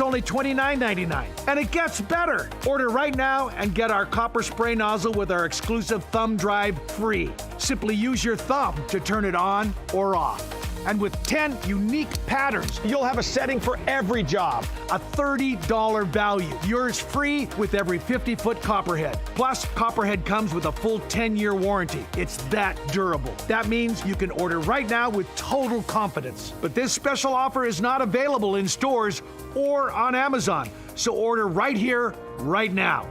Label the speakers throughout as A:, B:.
A: it's only $29.99. And it gets better. Order right now and get our copper spray nozzle with our exclusive thumb drive free. Simply use your thumb to turn it on or off. And with 10 unique patterns, you'll have a setting for every job. A $30 value. Yours free with every 50-foot Copperhead. Plus, Copperhead comes with a full 10-year warranty. It's that durable. That means you can order right now with total confidence. But this special offer is not available in stores or on Amazon. So order right here, right now.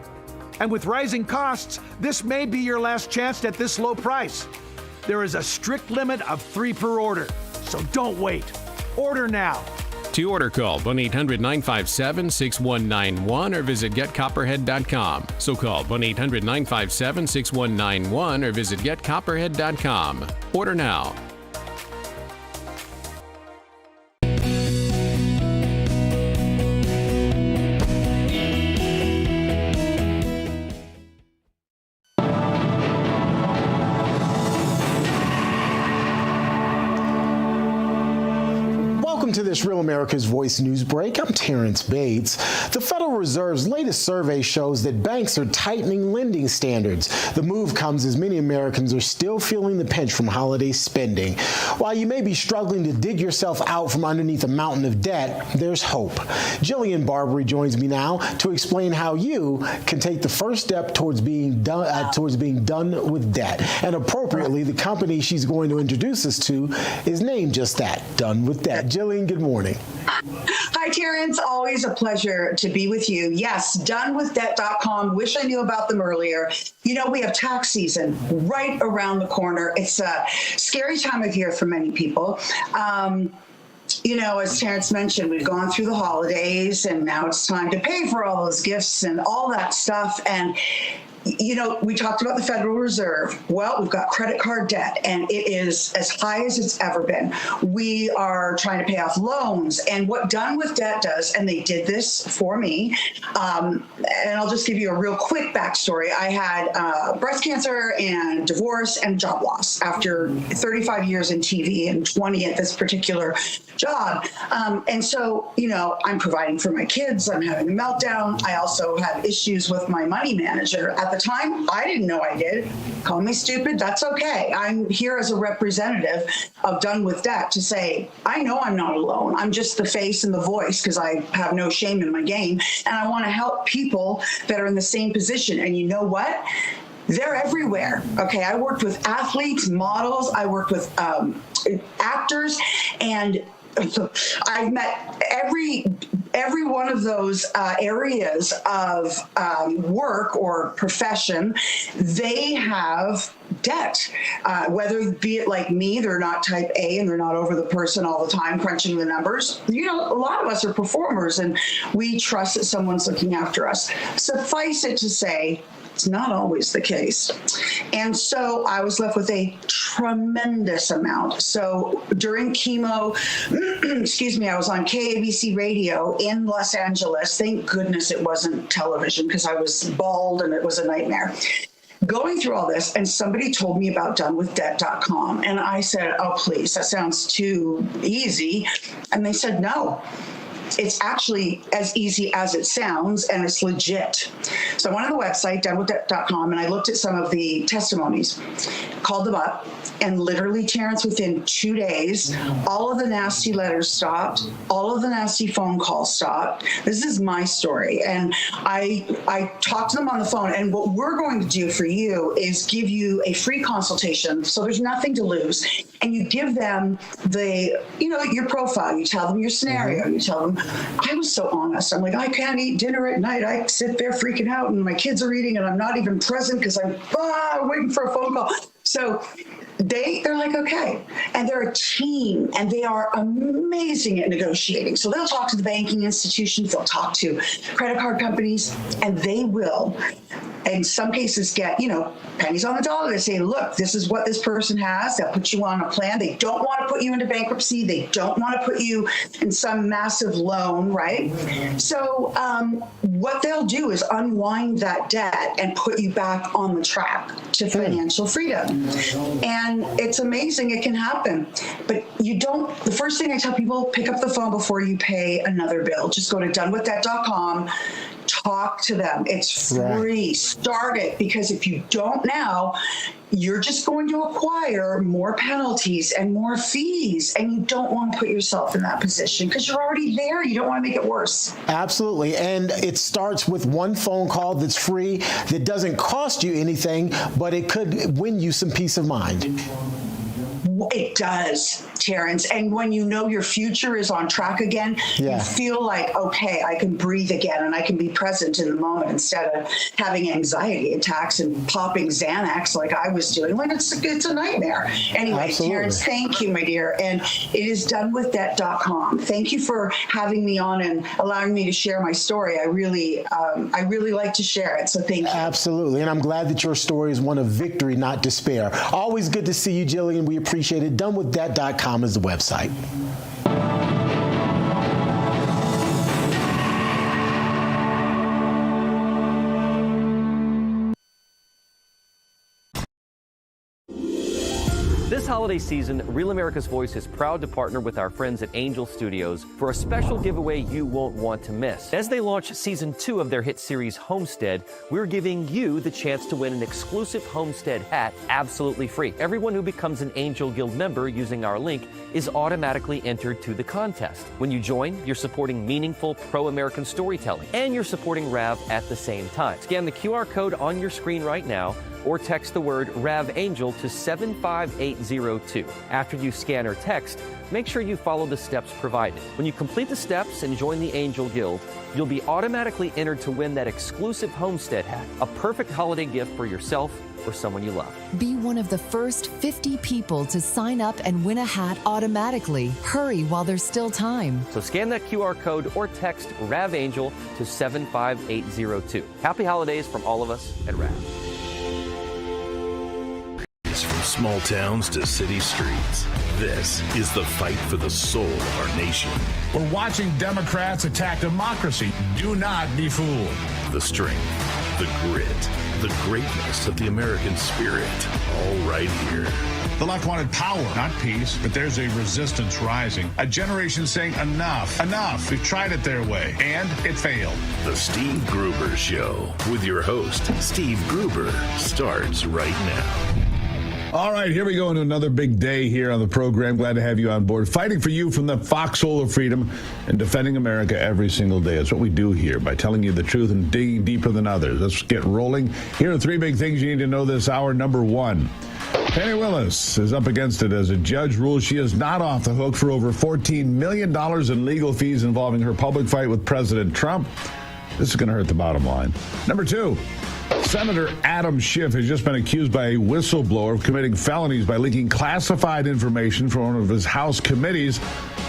A: And with rising costs, this may be your last chance at this low price. There is a strict limit of 3 per order. So don't wait. Order now.
B: To order, call 1-800-957-6191 or visit getcopperhead.com. So call 1-800-957-6191 or visit getcopperhead.com. Order now.
C: Welcome to this Real America's Voice News Break. I'm Terrence Bates. The Federal Reserve's latest survey shows that banks are tightening lending standards. The move comes as many Americans are still feeling the pinch from holiday spending. While you may be struggling to dig yourself out from underneath a mountain of debt, there's hope. Jillian Barbary joins me now to explain how you can take the first step towards being done with debt. And appropriately, the company she's going to introduce us to is named just that, Done with Debt. Jillian, good morning.
D: Hi, Terrence. Always a pleasure to be with you. Yes, donewithdebt.com. Wish I knew about them earlier. You know, we have tax season right around the corner. It's a scary time of year for many people. You know, as Terrence mentioned, we've gone through the holidays and now it's time to pay for all those gifts and all that stuff. And you know, we talked about the Federal Reserve. Well, we've got credit card debt, and it is as high as it's ever been. We are trying to pay off loans, and what Done with Debt does, and they did this for me, and I'll just give you a real quick backstory. I had breast cancer and divorce and job loss after 35 years in TV and 20 at this particular job. And so, you know, I'm providing for my kids. I'm having a meltdown. I also have issues with my money manager. At the time, I didn't know I did. Call me stupid. That's okay. I'm here as a representative of Done with Debt to say, I know I'm not alone. I'm just the face and the voice because I have no shame in my game. And I want to help people that are in the same position. And you know what? They're everywhere. Okay, I worked with athletes, models. I worked with actors, and I've met every one of those areas of work or profession. They have debt, whether be it like me, they're not type A and they're not over the person all the time crunching the numbers. You know, a lot of us are performers and we trust that someone's looking after us. Suffice it to say, it's not always the case. And so I was left with a tremendous amount. So during chemo, excuse me, I was on KABC radio in Los Angeles. Thank goodness it wasn't television because I was bald and it was a nightmare. Going through all this, and somebody told me about donewithdebt.com. And I said, oh, please, that sounds too easy. And they said, no. It's actually as easy as it sounds, and it's legit. So I went on the website, donewithdebt.com, and I looked at some of the testimonies, called them up, and literally, Terrence, within 2 days, all of the nasty letters stopped, all of the nasty phone calls stopped. This is my story, and I talked to them on the phone, and what we're going to do for you is give you a free consultation, so there's nothing to lose, and you give them your profile, you tell them your scenario, you tell them, I was so honest. I'm like, I can't eat dinner at night. I sit there freaking out and my kids are eating and I'm not even present because I'm waiting for a phone call. So they're like, okay. And they're a team and they are amazing at negotiating. So they'll talk to the banking institutions, they'll talk to credit card companies, and they will, in some cases, get, pennies on the dollar. They say, look, this is what this person has. They'll put you on a plan. They don't want to to put you into bankruptcy. They don't want to put you in some massive loan, right? So what they'll do is unwind that debt and put you back on the track to financial freedom. And it's amazing it can happen. But the first thing I tell people, pick up the phone before you pay another bill. Just go to donewithdebt.com. Talk to them. It's free. Right. Start it, because if you don't now, you're just going to acquire more penalties and more fees, and you don't want to put yourself in that position because you're already there. You don't want to make it worse.
C: Absolutely. And it starts with one phone call that's free, that doesn't cost you anything, but it could win you some peace of mind.
D: It does, Terrence. And when you know your future is on track again, you feel like, okay, I can breathe again and I can be present in the moment instead of having anxiety attacks and popping Xanax like I was doing. Like it's a nightmare. Anyway, absolutely. Terrence, thank you, my dear. And it is donewithdebt.com. Thank you for having me on and allowing me to share my story. I really like to share it. So thank you.
C: Absolutely. And I'm glad that your story is one of victory, not despair. Always good to see you, Jillian. We appreciate it. Donewithdebt.com is the website.
E: This holiday season, Real America's Voice is proud to partner with our friends at Angel Studios for a special giveaway you won't want to miss. As they launch Season 2 of their hit series Homestead, we're giving you the chance to win an exclusive Homestead hat absolutely free. Everyone who becomes an Angel Guild member using our link is automatically entered to the contest. When you join, you're supporting meaningful pro-American storytelling, and you're supporting RAV at the same time. Scan the QR code on your screen right now, or text the word RAV Angel to 75802. After you scan or text, make sure you follow the steps provided. When you complete the steps and join the Angel Guild, you'll be automatically entered to win that exclusive Homestead hat, a perfect holiday gift for yourself or someone you love.
F: Be one of the first 50 people to sign up and win a hat automatically. Hurry while there's still time.
E: So scan that QR code or text RAV Angel to 75802. Happy holidays from all of us at RAV.
G: From small towns to city streets, this is the fight for the soul of our nation.
H: We're watching Democrats attack democracy. Do not be fooled.
G: The strength, the grit, the greatness of the American spirit, all right here.
H: The left wanted power, not peace, but there's a resistance rising. A generation saying enough, enough. We've tried it their way, and it failed.
G: The Steve Gruber Show with your host, Steve Gruber, starts right now.
H: All right, here we go into another big day here on the program. Glad to have you on board. Fighting for you from the foxhole of freedom and defending America every single day. That's what we do here by telling you the truth and digging deeper than others. Let's get rolling. Here are three big things you need to know this hour. Number one, Penny Willis is up against it as a judge rules she is not off the hook for over $14 million in legal fees involving her public fight with President Trump. This is going to hurt the bottom line. Number two, Senator Adam Schiff has just been accused by a whistleblower of committing felonies by leaking classified information from one of his House committees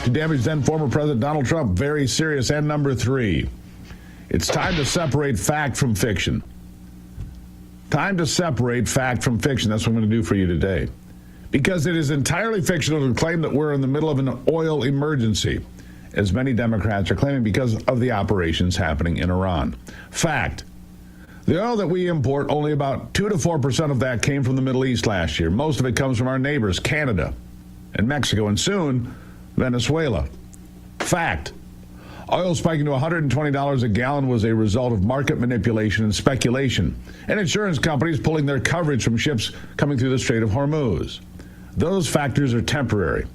H: to damage then former President Donald Trump. Very serious. And number three, it's time to separate fact from fiction. Time to separate fact from fiction. That's what I'm going to do for you today. Because it is entirely fictional to claim that we're in the middle of an oil emergency, as many Democrats are claiming because of the operations happening in Iran. Fact. The oil that we import, only about 2 to 4% of that came from the Middle East last year. Most of it comes from our neighbors, Canada and Mexico, and soon Venezuela. Fact. Oil spiking to $120 a gallon was a result of market manipulation and speculation, and insurance companies pulling their coverage from ships coming through the Strait of Hormuz. Those factors are temporary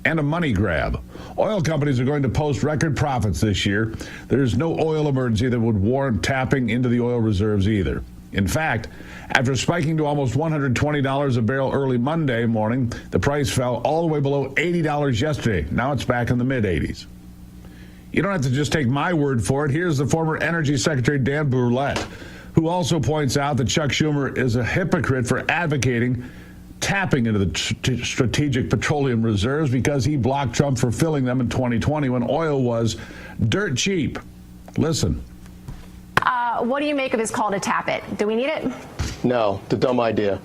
H: and a money grab. Oil companies are going to post record profits this year. There's no oil emergency that would warrant tapping into the oil reserves either. In fact, after spiking to almost $120 a barrel early Monday morning, the price fell all the way below $80 yesterday. Now it's back in the mid-80s. You don't have to just take my word for it. Here's the former Energy Secretary Dan Brouillette, who also points out that Chuck Schumer is a hypocrite for advocating tapping into the strategic petroleum reserves because he blocked Trump for filling them in 2020 when oil was dirt cheap. Listen.
I: What do you make of his call to tap it? Do we need it?
J: No, the dumb idea.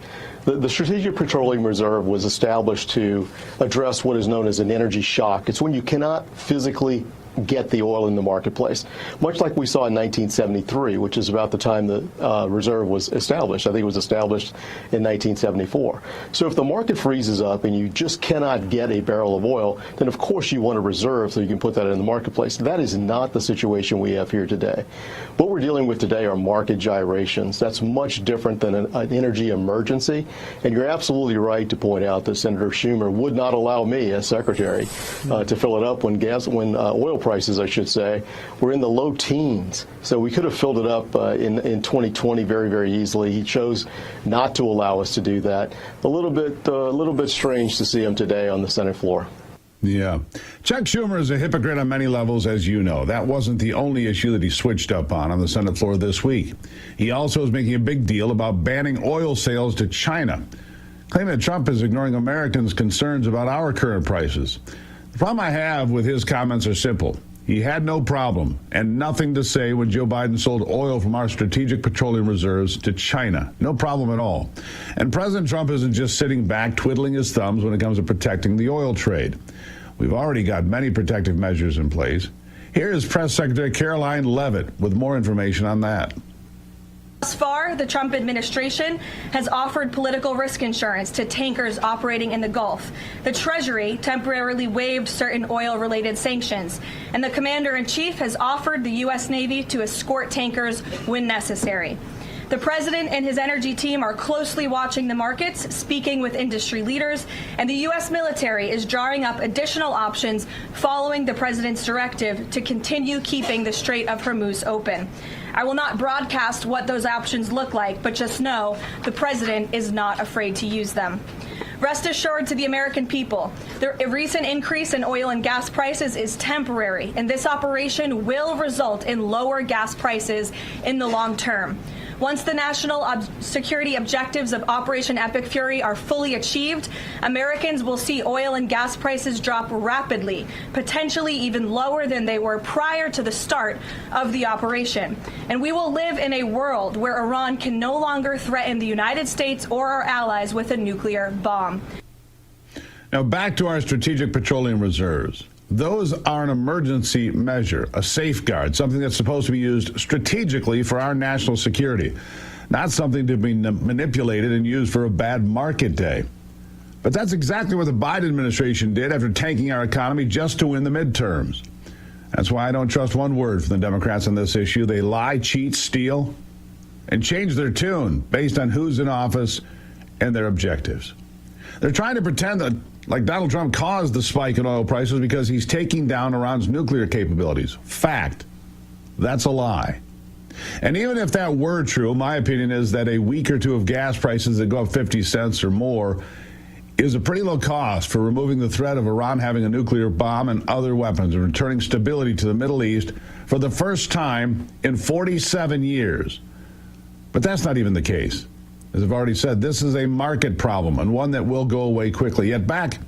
I: The Strategic Petroleum Reserve was established to address what is known as an energy shock. It's when you cannot physically get the oil in the marketplace, much like we saw in 1973, which is about the time the reserve was established. I think it was established in 1974. So if the market freezes up and you just cannot get a barrel of oil, then of course you want a reserve so you can put that in the marketplace. That is not the situation we have here today. What we're dealing with today are market gyrations. That's much different than an energy emergency. And you're absolutely right to point out that Senator Schumer would not allow me as secretary to fill it up when oil prices, I should say, were in the low teens. So we could have filled it up in 2020 very, very easily. He chose not to allow us to do that. A little bit strange to see him today on the Senate floor.
H: Yeah. Chuck Schumer is a hypocrite on many levels, as you know. That wasn't the only issue that he switched up on the Senate floor this week. He also is making a big deal about banning oil sales to China, claiming that Trump is ignoring Americans' concerns about our current prices. The problem I have with his comments are simple. He had no problem and nothing to say when Joe Biden sold oil from our strategic petroleum reserves to China. No problem at all. And President Trump isn't just sitting back twiddling his thumbs when it comes to protecting the oil trade. We've already got many protective measures in place. Here is Press Secretary Caroline Leavitt with more information on that.
J: Thus far, the Trump administration has offered political risk insurance to tankers operating in the Gulf. The Treasury temporarily waived certain oil-related sanctions, and the Commander-in-Chief has offered the U.S. Navy to escort tankers when necessary. The president and his energy team are closely watching the markets, speaking with industry leaders, and the U.S. military is drawing up additional options following the president's directive to continue keeping the Strait of Hormuz open. I will not broadcast what those options look like, but just know the president is not afraid to use them. Rest assured to the American people, the recent increase in oil and gas prices is temporary, and this operation will result in lower gas prices in the long term. Once the national security objectives of Operation Epic Fury are fully achieved, Americans will see oil and gas prices drop rapidly, potentially even lower than they were prior to the start of the operation. And we will live in a world where Iran can no longer threaten the United States or our allies with a nuclear bomb.
H: Now back to our strategic petroleum reserves. Those are an emergency measure, a safeguard, something that's supposed to be used strategically for our national security, not something to be manipulated and used for a bad market day. But that's exactly what the Biden administration did after tanking our economy just to win the midterms. That's why I don't trust one word from the Democrats on this issue. They lie, cheat, steal, and change their tune based on who's in office and their objectives. They're trying to pretend that like Donald Trump caused the spike in oil prices because he's taking down Iran's nuclear capabilities. Fact. That's a lie. And even if that were true, my opinion is that a week or two of gas prices that go up 50 cents or more is a pretty low cost for removing the threat of Iran having a nuclear bomb and other weapons and returning stability to the Middle East for the first time in 47 years. But that's not even the case. As I've already said, this is a market problem and one that will go away quickly. Yet back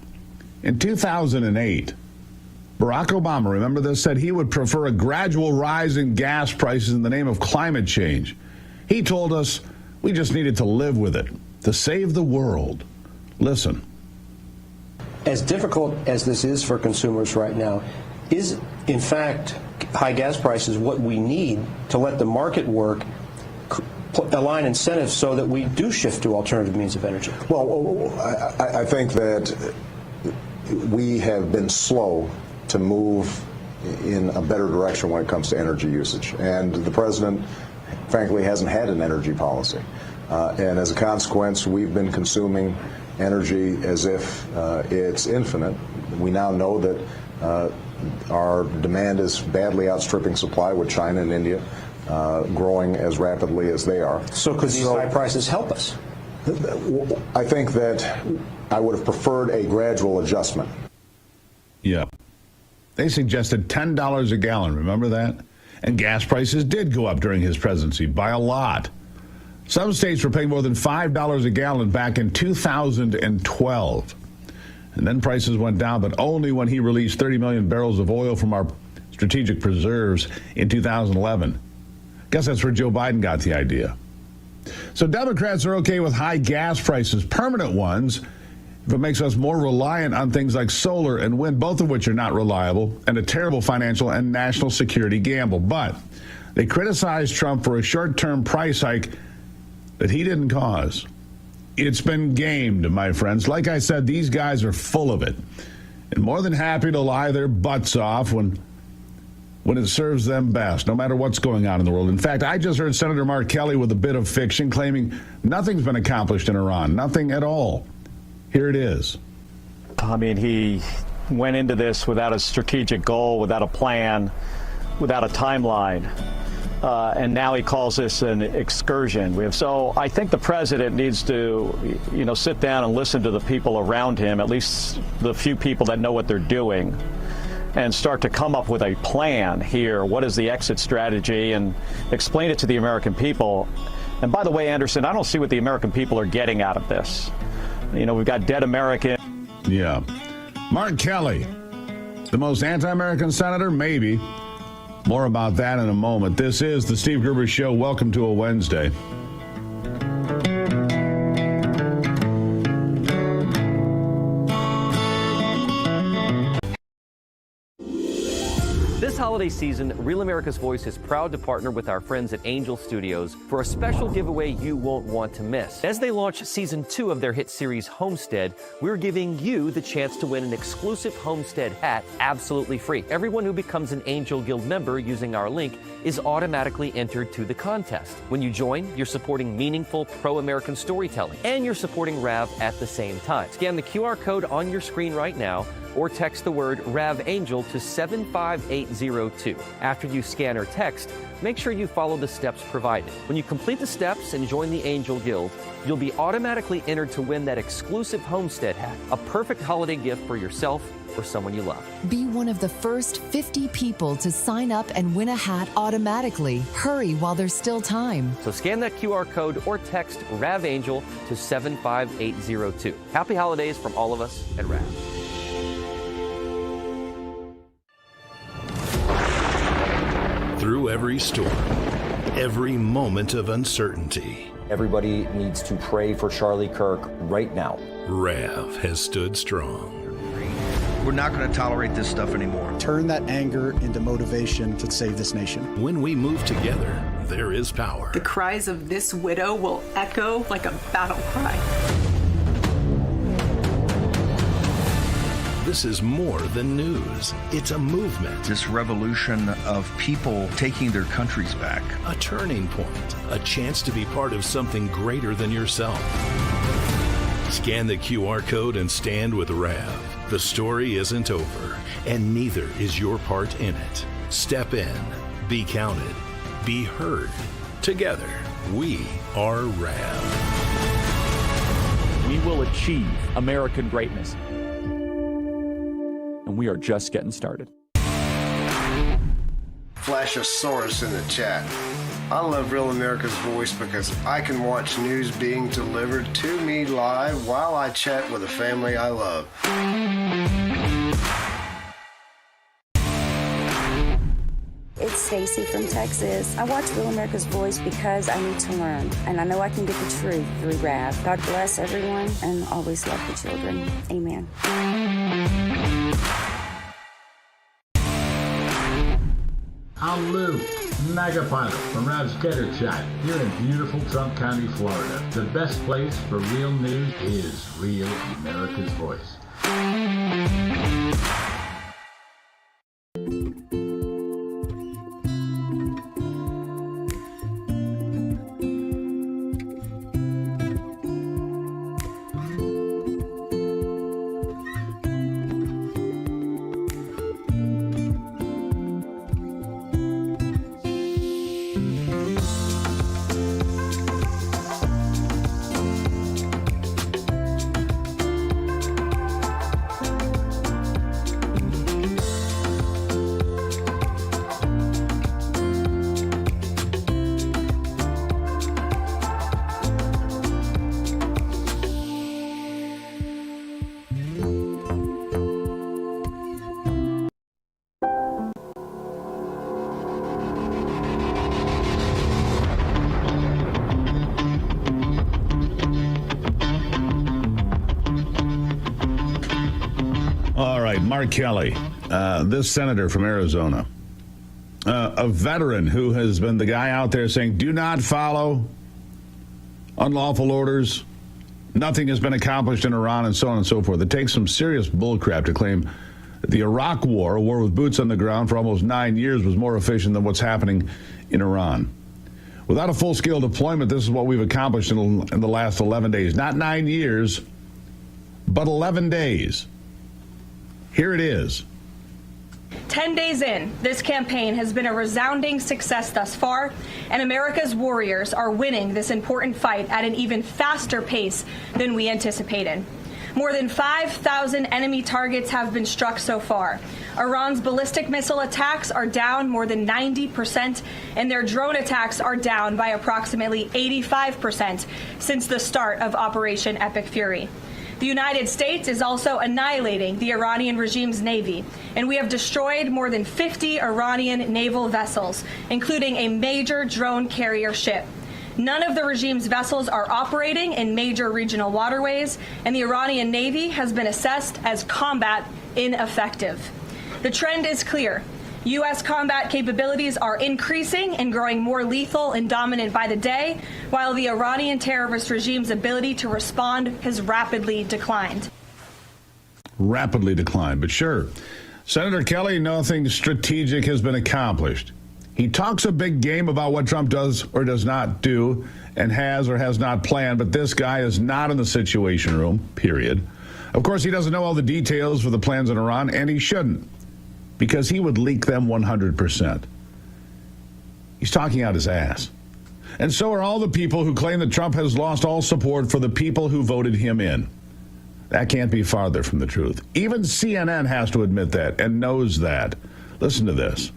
H: in 2008, Barack Obama, remember this, said he would prefer a gradual rise in gas prices in the name of climate change. He told us we just needed to live with it to save the world. Listen.
K: As difficult as this is for consumers right now, is in fact high gas prices what we need to let the market work, align incentives so that we do shift to alternative means of energy?
L: Well, I think that we have been slow to move in a better direction when it comes to energy usage. And the president, frankly, hasn't had an energy policy. And as a consequence, we've been consuming energy as if it's infinite. We now know that our demand is badly outstripping supply, with China and India growing as rapidly as they are.
K: So could these high prices help us?
L: I think that I would have preferred a gradual adjustment.
H: Yeah. They suggested $10 a gallon, remember that? And gas prices did go up during his presidency by a lot. Some states were paying more than $5 a gallon back in 2012. And then prices went down, but only when he released 30 million barrels of oil from our strategic reserves in 2011. Guess that's where Joe Biden got the idea. So Democrats are okay with high gas prices, permanent ones, if it makes us more reliant on things like solar and wind, both of which are not reliable and a terrible financial and national security gamble. But they criticize Trump for a short-term price hike that he didn't cause. It's been gamed, my friends. Like I said, these guys are full of it and more than happy to lie their butts off when it serves them best, no matter what's going on in the world. In fact, I just heard Senator Mark Kelly with a bit of fiction claiming nothing's been accomplished in Iran, nothing at all. Here it is.
M: I mean, he went into this without a strategic goal, without a plan, without a timeline. And now he calls this an excursion. So I think the president needs to, sit down and listen to the people around him, at least the few people that know what they're doing, and start to come up with a plan here. What is the exit strategy? And explain it to the American people. And by the way, Anderson, I don't see what the American people are getting out of this. We've got dead Americans.
H: Yeah. Mark Kelly, the most anti-American senator, maybe. More about that in a moment. This is the Steve Gruber Show. Welcome to a Wednesday.
E: This holiday season, Real America's Voice is proud to partner with our friends at Angel Studios for a special giveaway you won't want to miss. As they launch season 2 of their hit series Homestead, we're giving you the chance to win an exclusive Homestead hat absolutely free. Everyone who becomes an Angel Guild member using our link is automatically entered to the contest. When you join, you're supporting meaningful pro-American storytelling, and you're supporting RAV at the same time. Scan the QR code on your screen right now, or text the word RAVAngel to 75802. After you scan or text, make sure you follow the steps provided. When you complete the steps and join the Angel Guild, you'll be automatically entered to win that exclusive Homestead hat, a perfect holiday gift for yourself or someone you love.
F: Be one of the first 50 people to sign up and win a hat automatically. Hurry while there's still time.
E: So scan that QR code or text RAVAngel to 75802. Happy holidays from all of us at RAV.
G: Through every storm, every moment of uncertainty,
N: everybody needs to pray for Charlie Kirk right now.
G: RAV has stood strong.
O: We're not going to tolerate this stuff anymore.
P: Turn that anger into motivation to save this nation.
G: When we move together, there is power.
Q: The cries of this widow will echo like a battle cry.
G: This is more than news. It's a movement.
O: This revolution of people taking their countries back.
G: A turning point. A chance to be part of something greater than yourself. Scan the QR code and stand with RAV. The story isn't over, and neither is your part in it. Step in. Be counted. Be heard. Together, we are RAV.
R: We will achieve American greatness. And we are just getting started.
S: Flashosaurus in the chat. I love Real America's Voice because I can watch news being delivered to me live while I chat with the family I love.
T: It's Stacy from Texas. I watch Real America's Voice because I need to learn, and I know I can get the truth through RAV. God bless everyone, and always love the children. Amen.
U: I'm Lou, Mega Pilot from Rav's Gator Chat here in beautiful Trump County, Florida. The best place for real news is Real America's Voice.
H: Mark Kelly, this senator from Arizona, a veteran who has been the guy out there saying, do not follow unlawful orders. Nothing has been accomplished in Iran and so on and so forth. It takes some serious bullcrap to claim that the Iraq war, a war with boots on the ground for almost 9 years, was more efficient than what's happening in Iran. Without a full-scale deployment, this is what we've accomplished in the last 11 days. Not 9 years, but 11 days. Here it is.
J: 10 days in, this campaign has been a resounding success thus far, and America's warriors are winning this important fight at an even faster pace than we anticipated. More than 5,000 enemy targets have been struck so far. Iran's ballistic missile attacks are down more than 90%, and their drone attacks are down by approximately 85% since the start of Operation Epic Fury. The United States is also annihilating the Iranian regime's navy, and we have destroyed more than 50 Iranian naval vessels, including a major drone carrier ship. None of the regime's vessels are operating in major regional waterways, and the Iranian Navy has been assessed as combat ineffective. The trend is clear. U.S. combat capabilities are increasing and growing more lethal and dominant by the day, while the Iranian terrorist regime's ability to respond has rapidly declined.
H: Rapidly declined, but sure. Senator Kelly, nothing strategic has been accomplished. He talks a big game about what Trump does or does not do and has or has not planned, but this guy is not in the Situation Room, period. Of course, he doesn't know all the details for the plans in Iran, and he shouldn't, because he would leak them 100%. He's talking out his ass. And so are all the people who claim that Trump has lost all support for the people who voted him in. That can't be farther from the truth. Even CNN has to admit that and knows that. Listen to this.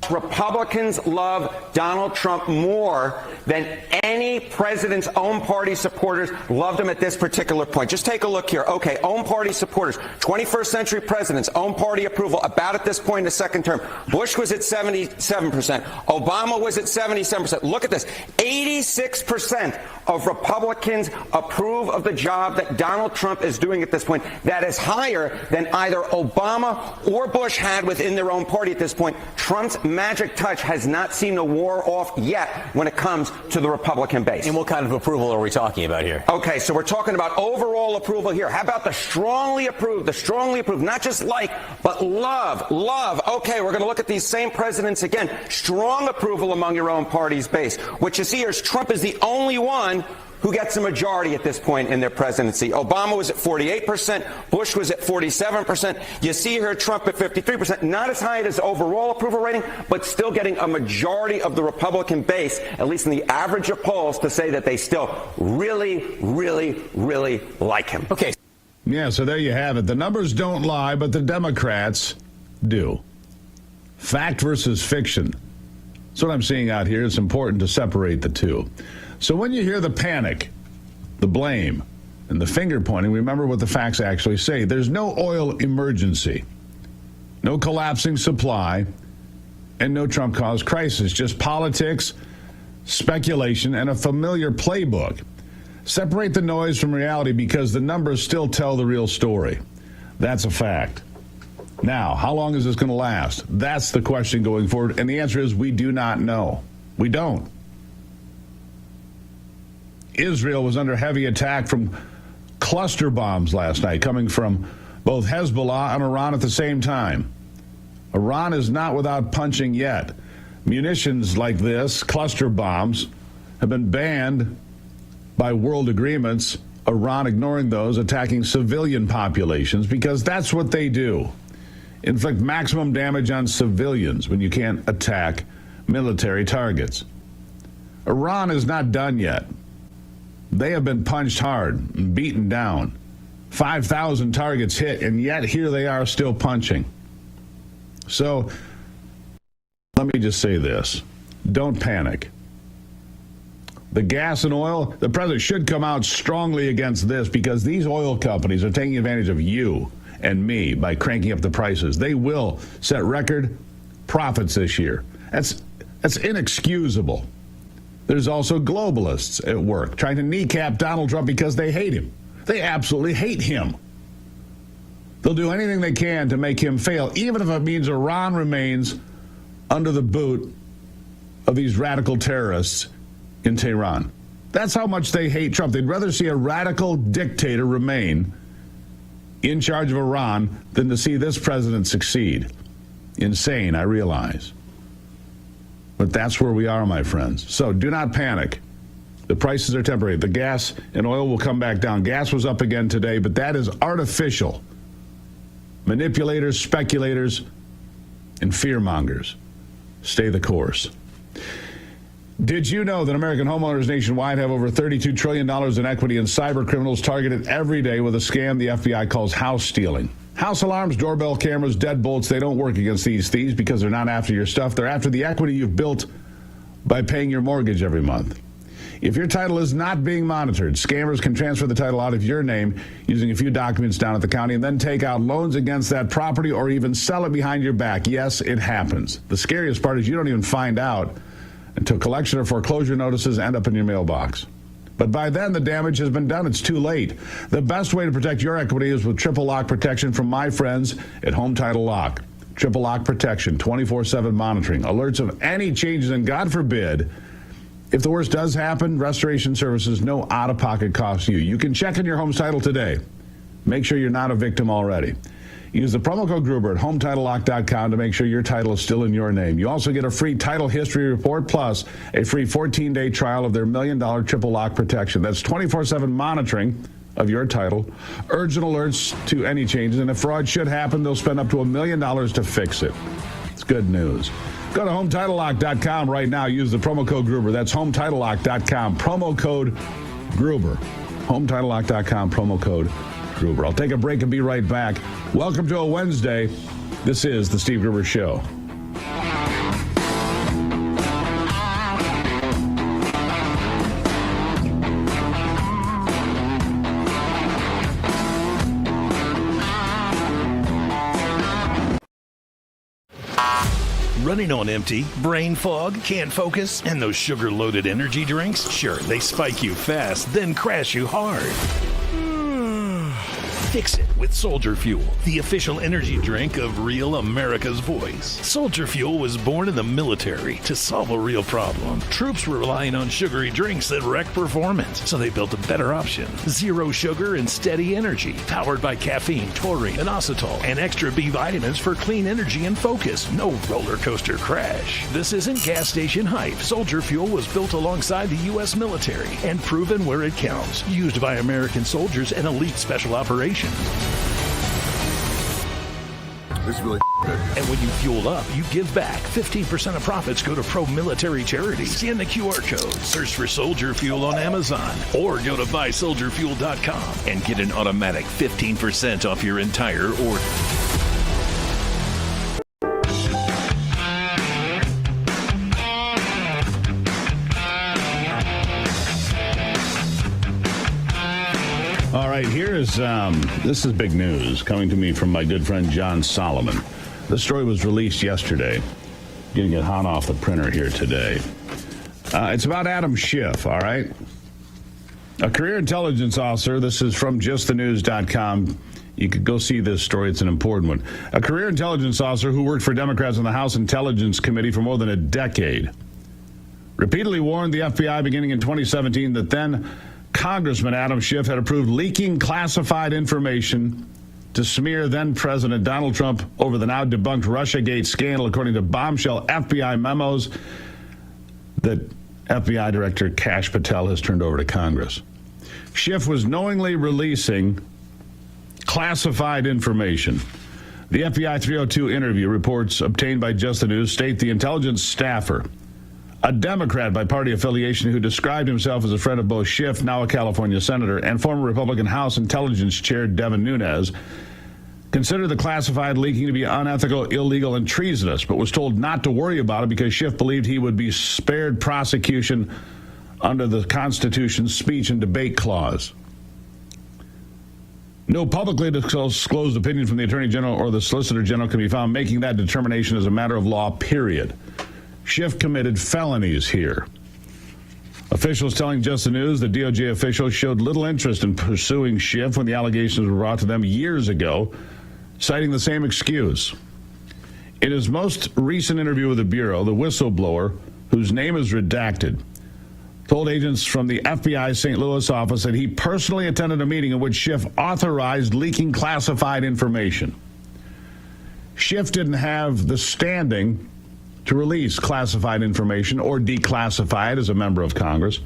A: Republicans love Donald Trump more than any president's own party supporters loved him at this particular point. Just take a look here. Okay, own party supporters, 21st century presidents, own party approval, about at this point in the second term. Bush was at 77%. Obama was at 77%. Look at this. 86% of Republicans approve of the job that Donald Trump is doing at this point. That is higher than either Obama or Bush had within their own party at this point. Trump's magic touch has not seen the war off yet when it comes to the Republican base.
E: And what kind of approval are we talking about here?
A: Okay, so we're talking about overall approval here. How about the strongly approved, not just like, but love. Okay, we're going to look at these same presidents again. Strong approval among your own party's base. What you see here is Trump is the only one who gets a majority at this point in their presidency. Obama was at 48%. Bush was at 47%. You see here Trump at 53%. Not as high as overall approval rating, but still getting a majority of the Republican base, at least in the average of polls, to say that they still really, really, really like him.
E: Okay.
H: Yeah, so there you have it. The numbers don't lie, but the Democrats do. Fact versus fiction. That's what I'm seeing out here. It's important to separate the two. So when you hear the panic, the blame, and the finger pointing, remember what the facts actually say. There's no oil emergency, no collapsing supply, and no Trump-caused crisis. Just politics, speculation, and a familiar playbook. Separate the noise from reality because the numbers still tell the real story. That's a fact. Now, how long is this going to last? That's the question going forward, and the answer is we do not know. We don't. Israel was under heavy attack from cluster bombs last night, coming from both Hezbollah and Iran at the same time. Iran is not without punching yet. Munitions like this, cluster bombs, have been banned by world agreements, Iran ignoring those, attacking civilian populations, because that's what they do. Inflict maximum damage on civilians when you can't attack military targets. Iran is not done yet. They have been punched hard and beaten down. 5,000 targets hit, and yet here they are still punching. So let me just say this. Don't panic. The gas and oil, the president should come out strongly against this because these oil companies are taking advantage of you and me by cranking up the prices. They will set record profits this year. That's inexcusable. There's also globalists at work trying to kneecap Donald Trump because they hate him. They absolutely hate him. They'll do anything they can to make him fail, even if it means Iran remains under the boot of these radical terrorists in Tehran. That's how much they hate Trump. They'd rather see a radical dictator remain in charge of Iran than to see this president succeed. Insane, I realize. But that's where we are, my friends. So do not panic. The prices are temporary. The gas and oil will come back down. Gas was up again today, but that is artificial. Manipulators, speculators, and fearmongers. Stay the course. Did you know that American homeowners nationwide have over $32 trillion in equity in cyber criminals targeted every day with a scam the FBI calls house stealing? House alarms, doorbell cameras, deadbolts, they don't work against these thieves because they're not after your stuff. They're after the equity you've built by paying your mortgage every month. If your title is not being monitored, scammers can transfer the title out of your name using a few documents down at the county and then take out loans against that property or even sell it behind your back. Yes, it happens. The scariest part is you don't even find out until collection or foreclosure notices end up in your mailbox. But by then, the damage has been done. It's too late. The best way to protect your equity is with triple lock protection from my friends at Home Title Lock. Triple lock protection, 24/7 monitoring, alerts of any changes, and God forbid, if the worst does happen, restoration services, no out-of-pocket cost you. You can check in your home's title today. Make sure you're not a victim already. Use the promo code Gruber at HometitleLock.com to make sure your title is still in your name. You also get a free title history report plus a free 14-day trial of their $1 million triple lock protection. That's 24/7 monitoring of your title, urgent alerts to any changes, and if fraud should happen, they'll spend up to $1 million to fix it. It's good news. Go to HometitleLock.com right now. Use the promo code Gruber. That's HometitleLock.com. Promo code Gruber. HometitleLock.com. Promo code Gruber. I'll take a break and be right back. Welcome to a Wednesday. This is The Steve Gruber Show.
G: Running on empty, brain fog, can't focus, and those sugar-loaded energy drinks? Sure, they spike you fast, then crash you hard. Fix it with Soldier Fuel, the official energy drink of real America's voice. Soldier Fuel was born in the military to solve a real problem. Troops were relying on sugary drinks that wreck performance, so they built a better option. Zero sugar and steady energy, powered by caffeine, taurine, inositol, and extra B vitamins for clean energy and focus. No roller coaster crash. This isn't gas station hype. Soldier Fuel was built alongside the U.S. military and proven where it counts. Used by American soldiers and elite special operations.
B: This is really good.
G: And when you fuel up, you give back. 15% of profits go to pro-military charities. Scan the QR code, search for Soldier Fuel on Amazon, or go to buysoldierfuel.com and get an automatic 15% off your entire order.
H: All right, here's, this is big news coming to me from my good friend John Solomon. The story was released yesterday. Going to get hot off the printer here today. It's about Adam Schiff, all right? A career intelligence officer, this is from justthenews.com. You could go see this story. It's an important one. A career intelligence officer who worked for Democrats on the House Intelligence Committee for more than a decade repeatedly warned the FBI beginning in 2017 that then Congressman Adam Schiff had approved leaking classified information to smear then-President Donald Trump over the now-debunked Russiagate scandal, according to bombshell FBI memos that FBI Director Kash Patel has turned over to Congress. Schiff was knowingly releasing classified information. The FBI 302 interview reports obtained by Just the News state the intelligence staffer, a Democrat by party affiliation who described himself as a friend of both Schiff, now a California senator, and former Republican House Intelligence Chair Devin Nunes, considered the classified leaking to be unethical, illegal, and treasonous, but was told not to worry about it because Schiff believed he would be spared prosecution under the Constitution's speech and debate clause. No publicly disclosed opinion from the Attorney General or the Solicitor General can be found making that determination as a matter of law, period. Schiff committed felonies here. Officials telling Just the News that DOJ officials showed little interest in pursuing Schiff when the allegations were brought to them years ago. citing the same excuse. In his most recent interview with the Bureau, the whistleblower, whose name is redacted, told agents from the FBI St. Louis office that he personally attended a meeting in which Schiff authorized leaking classified information. Schiff didn't have the standing to release classified information or declassify it as a member of Congress.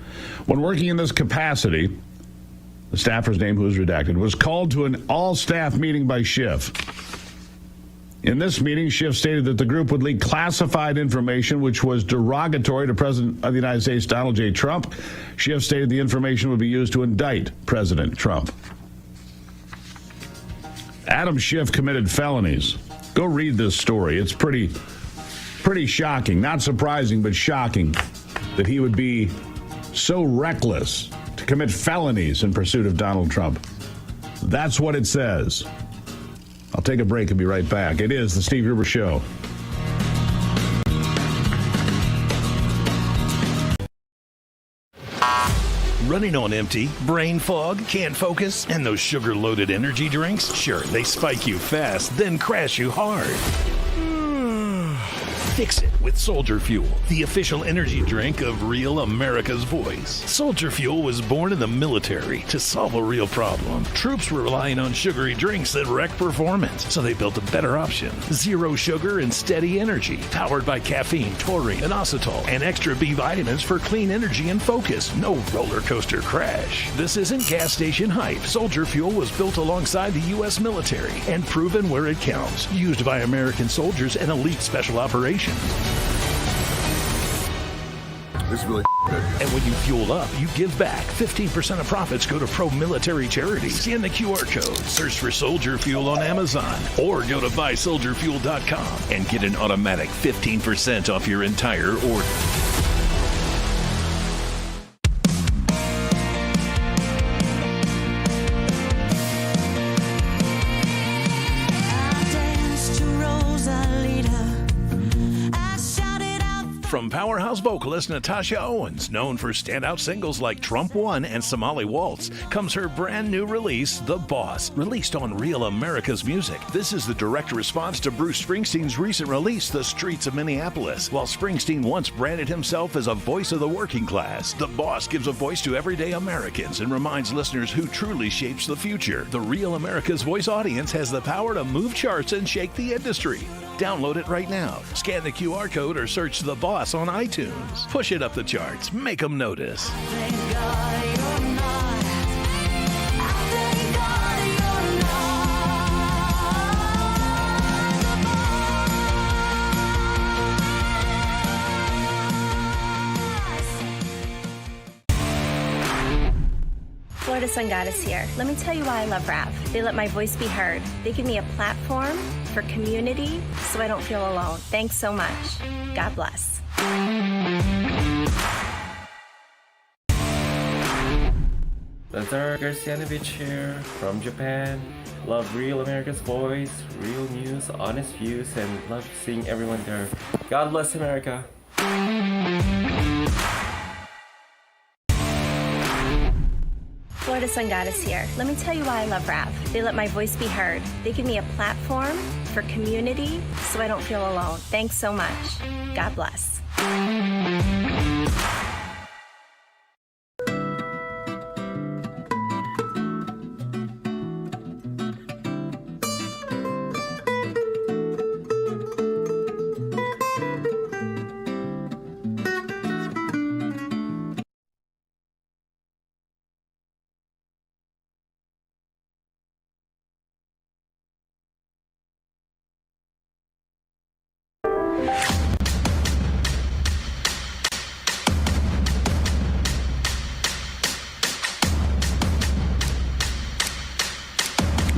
H: When working in this capacity, the staffer's name, who was redacted, was called to an all-staff meeting by Schiff. In this meeting, Schiff stated that the group would leak classified information which was derogatory to President of the United States, Donald J. Trump. Schiff stated the information would be used to indict President Trump. Adam Schiff committed felonies. Go read this story. It's pretty shocking. Not surprising, but shocking that he would be so reckless to commit felonies in pursuit of Donald Trump. That's what it says. I'll take a break and be right back. It is the Steve Gruber Show.
G: Running on empty, brain fog, can't focus, and those sugar-loaded energy drinks? Sure, they spike you fast, then crash you hard. Fix it with Soldier Fuel, the official energy drink of real America's voice. Soldier Fuel was born in the military to solve a real problem. Troops were relying on sugary drinks that wreck performance, so they built a better option. Zero sugar and steady energy, powered by caffeine, taurine, inositol, and extra B vitamins for clean energy and focus. No roller coaster crash. This isn't gas station hype. Soldier Fuel was built alongside the U.S. military and proven where it counts. Used by American soldiers and elite special operations.
B: This is really good.
G: And when you fuel up, you give back. 15% of profits go to pro-military charities. Scan the QR code, search for Soldier Fuel on Amazon, or go to buysoldierfuel.com and get an automatic 15% off your entire order. From powerhouse vocalist Natasha Owens, known for standout singles like Trump One and Somali Waltz, comes her brand new release, The Boss, released on Real America's Music. This is the direct response to Bruce Springsteen's recent release, The Streets of Minneapolis. While Springsteen once branded himself as a voice of the working class, The Boss gives a voice to everyday Americans and reminds listeners who truly shapes the future. The Real America's Voice audience has the power to move charts and shake the industry. Download it right now. Scan the QR code or search The Boss on iTunes. Push it up the charts. Make them notice.
D: Florida Sun Goddess here. Let me tell you why I love RAV. They let my voice be heard. They give me a platform for community so I don't feel alone. Thanks so much. God bless.
V: Lazar Garcianovich here from Japan. Love Real America's Voice, real news, honest views, and love seeing everyone there. God bless America.
D: Florida Sun Goddess here. Let me tell you why I love RAV. They let my voice be heard. They give me a platform for community so I don't feel alone. Thanks so much. God bless.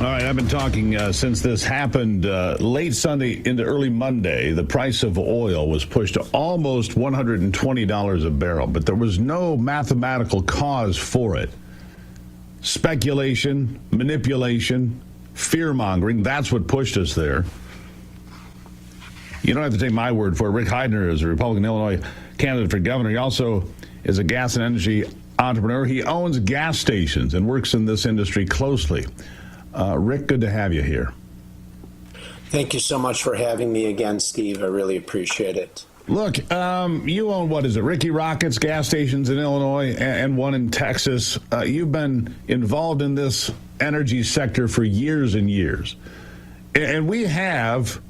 H: All right, I've been talking since this happened late Sunday into early Monday. The price of oil was pushed to almost $120 a barrel, but there was no mathematical cause for it. Speculation, manipulation, fear-mongering, that's what pushed us there. You don't have to take my word for it. Rick Heidner is a Republican Illinois candidate for governor. He also is a gas and energy entrepreneur. He owns gas stations and works in this industry closely. Rick, good to have you here.
C: Thank you so much for having me again, Steve. I really appreciate it.
H: Look, you own, what is it, Ricky Rockets gas stations in Illinois and one in Texas. You've been involved in this energy sector for years and years. And we have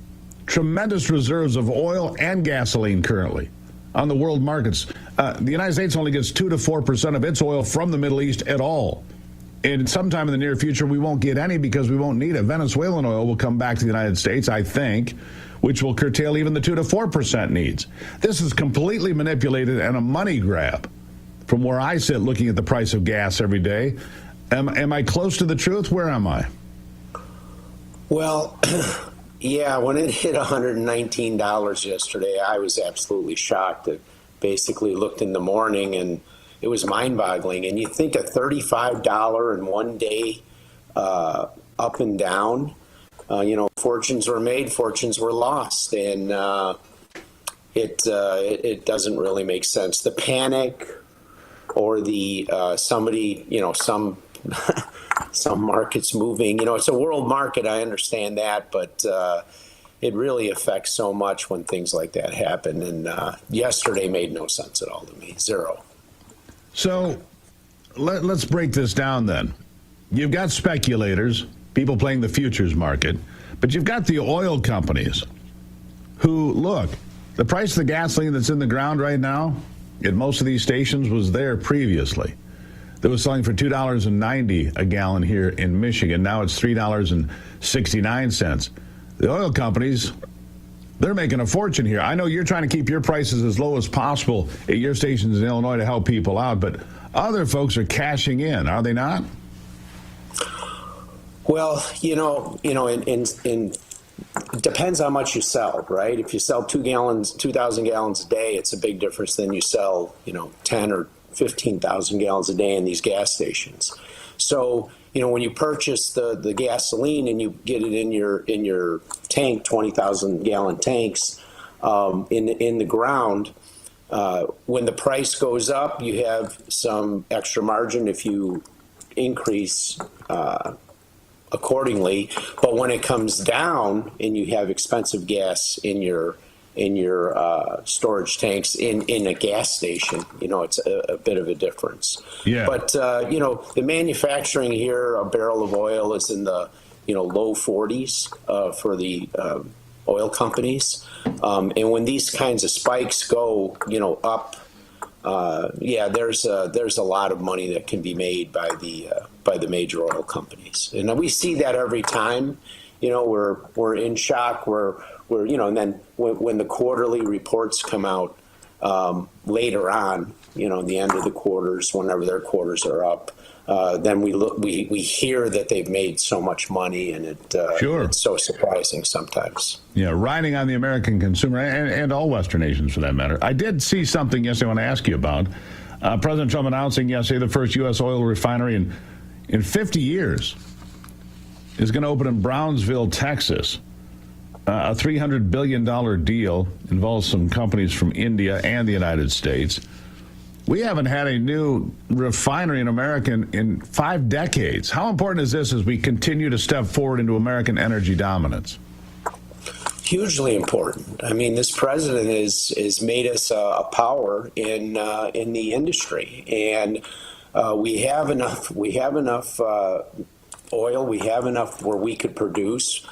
H: tremendous reserves of oil and gasoline currently on the world markets. The United States only gets 2 to 4% of its oil from the Middle East at all. And sometime in the near future, we won't get any because we won't need it. Venezuelan oil will come back to the United States, I think, which will curtail even the 2 to 4% needs. This is completely manipulated and a money grab from where I sit looking at the price of gas every day. Am I close to the truth? Where am I?
C: Well, yeah, when it hit $119 yesterday, I was absolutely shocked. I basically looked in the morning and it was mind-boggling. And you think a $35 in one day up and down, fortunes were made, fortunes were lost. And it doesn't really make sense. The panic or the some markets moving, it's a world market. I understand that, but it really affects so much when things like that happen. And yesterday made no sense at all to me. Zero.
H: So let's break this down then. You've got speculators, people playing the futures market, but you've got the oil companies who, look, the price of the gasoline that's in the ground right now at most of these stations was there previously. That was selling for $2.90 a gallon here in Michigan. Now it's $3.69. The oil companies, they're making a fortune here. I know you're trying to keep your prices as low as possible at your stations in Illinois to help people out, but other folks are cashing in, are they not?
C: Well, it depends how much you sell, right? If you sell 2,000 gallons a day, it's a big difference than you sell, 10 or 15,000 gallons a day in these gas stations. So, when you purchase the gasoline and you get it in your tank, 20,000 gallon tanks in the ground, when the price goes up, you have some extra margin if you increase accordingly. But when it comes down and you have expensive gas in your storage tanks in a gas station, it's a bit of a difference.
H: Yeah.
C: But the manufacturing here, a barrel of oil is in the low 40s for the oil companies, and when these kinds of spikes go up, there's a lot of money that can be made by the major oil companies, and we see that every time. We're in shock. We're and then when the quarterly reports come out later on, the end of the quarters, whenever their quarters are up, then we hear that they've made so much money, and it's so surprising sometimes.
H: Yeah, riding on the American consumer and all Western nations for that matter. I did see something yesterday I want to ask you about. President Trump announcing yesterday the first U.S. oil refinery in 50 years is going to open in Brownsville, Texas. A $300 billion deal involves some companies from India and the United States. We haven't had a new refinery in America in 5 decades. How important is this as we continue to step forward into American energy dominance?
C: Hugely important. I mean, this president has made us a power in the industry, and we have enough. We have enough oil. We have enough where we could produce.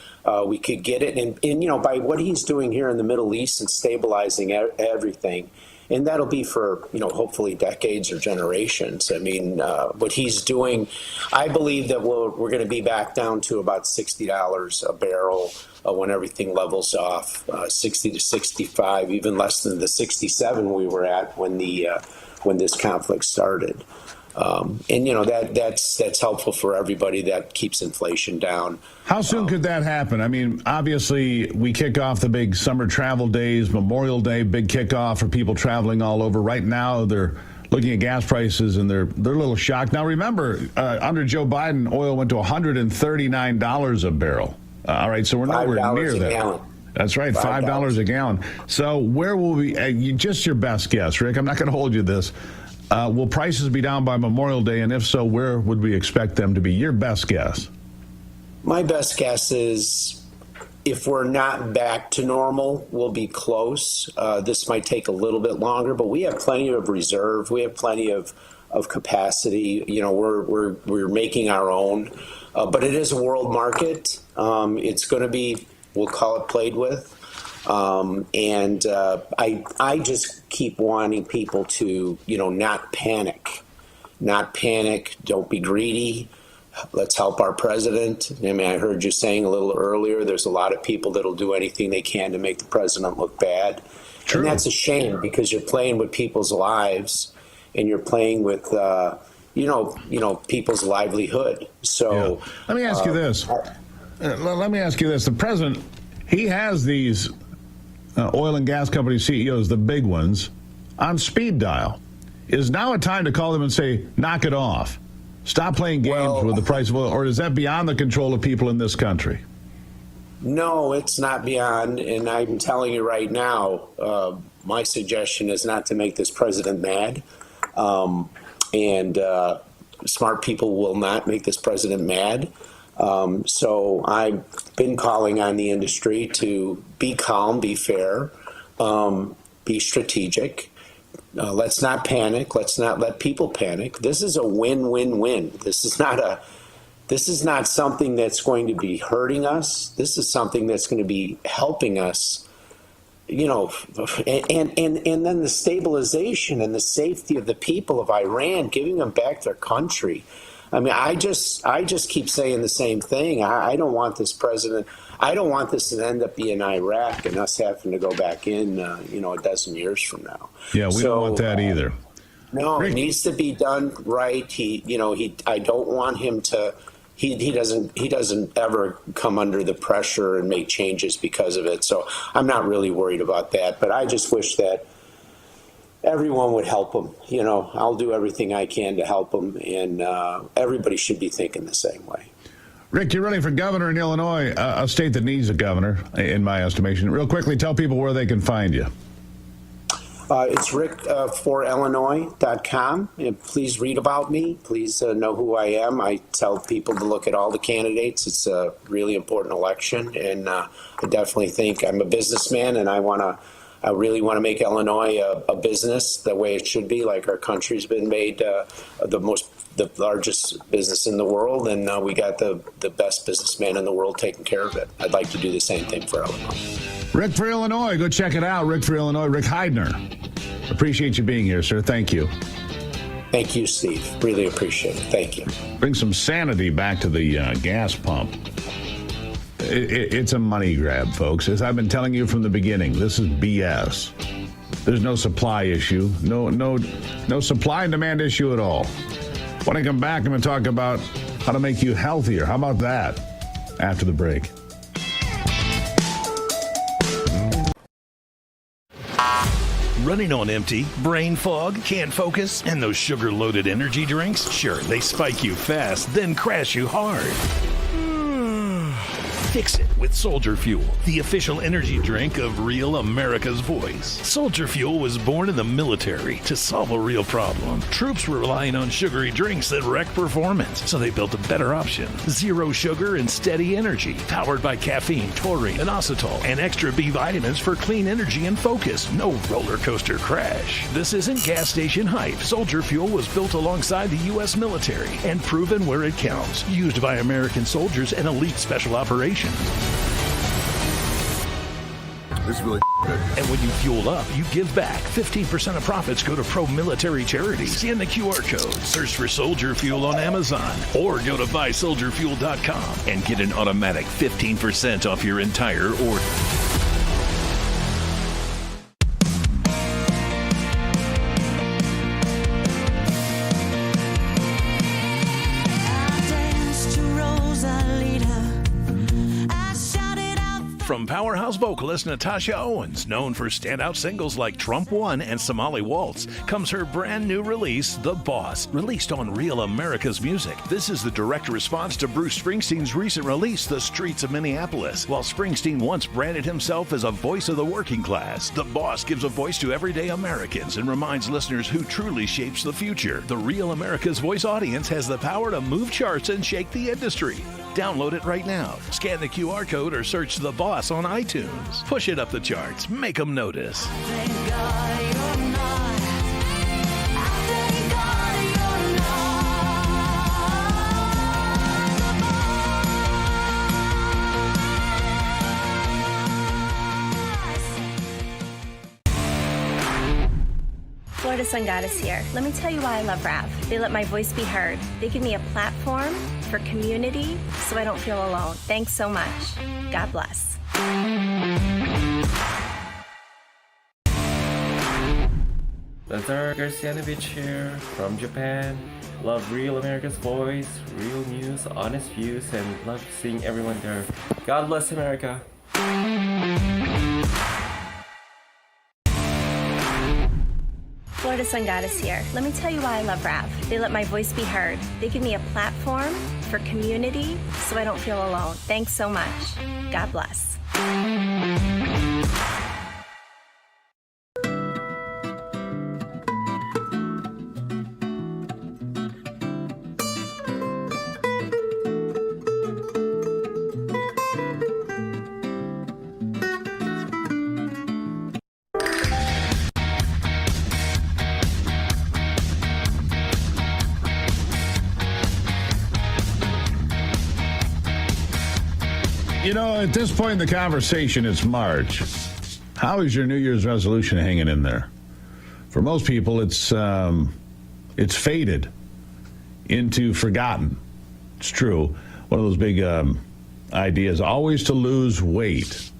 C: We could get it, and by what he's doing here in the Middle East and stabilizing everything, and that'll be for hopefully decades or generations. I mean, what he's doing, I believe that we're going to be back down to about $60 a barrel when everything levels off, 60 to 65, even less than the 67 we were at when this conflict started. That's helpful for everybody. That keeps inflation down.
H: How soon could that happen? I mean, obviously, we kick off the big summer travel days, Memorial Day, big kickoff for people traveling all over. Right now, they're looking at gas prices, and they're a little shocked. Now, remember, under Joe Biden, oil went to $139 a barrel. All right, so we're nowhere near that.
C: Gallon.
H: That's right, $5 a gallon. So where will we? Just your best guess, Rick. I'm not going to hold you to this. Will prices be down by Memorial Day, and if so, where would we expect them to be? Your best guess.
C: My best guess is if we're not back to normal, we'll be close. This might take a little bit longer, but we have plenty of reserve. We have plenty of capacity. You know, we're making our own, but it is a world market. It's going to be, we'll call it, played with. And I just keep wanting people to, you know, not panic. Don't be greedy. Let's help our president. I mean, I heard you saying a little earlier, there's a lot of people that'll do anything they can to make the president look bad. True. And that's a shame, because you're playing with people's lives and you're playing with, you know, people's livelihood. So
H: let me ask you this. The president, he has these oil and gas company CEOs, the big ones, on speed dial. Is now a time to call them and say, knock it off? Stop playing games with the price of oil, or is that beyond the control of people in this country?
C: No, it's not beyond, and I'm telling you right now, my suggestion is not to make this president mad, and smart people will not make this president mad. So I've been calling on the industry to be calm, be fair, be strategic. Let's not panic. Let's not let people panic. This is a win-win-win. This is not something that's going to be hurting us. This is something that's going to be helping us, you know, and then the stabilization and the safety of the people of Iran, giving them back their country. I mean, I just keep saying the same thing. I don't want this president. I don't want this to end up being Iraq and us having to go back in, you know, a dozen years from now.
H: Yeah, we don't want that either.
C: No, it needs to be done right. I don't want him to. He doesn't ever come under the pressure and make changes because of it. So I'm not really worried about that. But I just wish that everyone would help him. You know, I'll do everything I can to help him, and everybody should be thinking the same way.
H: Rick, you're running for governor in Illinois, a state that needs a governor, in my estimation. Real quickly, tell people where they can find you.
C: It's rickforillinois.com. And please read about me. Please know who I am. I tell people to look at all the candidates. It's a really important election, and I definitely think I'm a businessman, and I really want to make Illinois a business the way it should be, like our country's been made the largest business in the world, and we got the best businessman in the world taking care of it. I'd like to do the same thing for Illinois. Rick for Illinois, go check it out. Rick for Illinois, Rick Heidner. Appreciate you being here, sir. Thank you. Thank you, Steve. Really appreciate it. Thank you. Bring some sanity back to the gas pump. It's a money grab, folks. As I've been telling you from the beginning, this is BS. There's no supply issue, no supply and demand issue at all. When I come back, I'm going to talk about how to make you healthier. How about that? After the break.
G: Running on empty, brain fog, can't focus, and those sugar-loaded energy drinks? Sure, they spike you fast, then crash you hard. Fix it with Soldier Fuel, the official energy drink of Real America's Voice. Soldier Fuel was born in the military to solve a real problem. Troops were relying on sugary drinks that wreck performance, so they built a better option. Zero sugar and steady energy, powered by caffeine, taurine, inositol, and extra B vitamins for clean energy and focus. No roller coaster crash. This isn't gas station hype. Soldier Fuel was built alongside the U.S. military and proven where it counts. Used by American soldiers and elite special operations.
B: This is really good.
G: And when you fuel up, you give back. 15% of profits go to pro-military charities. Scan the QR code, search for Soldier Fuel on Amazon, or go to buysoldierfuel.com and get an automatic 15% off your entire order. From powerhouse vocalist Natasha Owens, known for standout singles like Trump One and Somali Waltz, comes her brand new release, The Boss, released on Real America's Music. This is the direct response to Bruce Springsteen's recent release, The Streets of Minneapolis. While Springsteen once branded himself as a voice of the working class, The Boss gives a voice to everyday Americans and reminds listeners who truly shapes the future. The Real America's Voice audience has the power to move charts and shake the industry. Download it right now. Scan the QR code or search The Boss on iTunes. Push it up the charts. Make them notice.
D: Florida Sun Goddess here. Let me tell you why I love RAV. They let my voice be heard. They give me a platform for community so I don't feel alone. Thanks so much. God bless.
V: Lazar Garcianovich here from Japan. Love Real America's Voice, real news, honest views, and love seeing everyone there. God bless America.
D: Florida Sun Goddess here. Let me tell you why I love RAV. They let my voice be heard. They give me a platform for community so I don't feel alone. Thanks so much. God bless.
H: You know, at this point in the conversation, it's March. How is your New Year's resolution hanging in there? For most people, it's faded into forgotten. It's true. One of those big ideas, always to lose weight.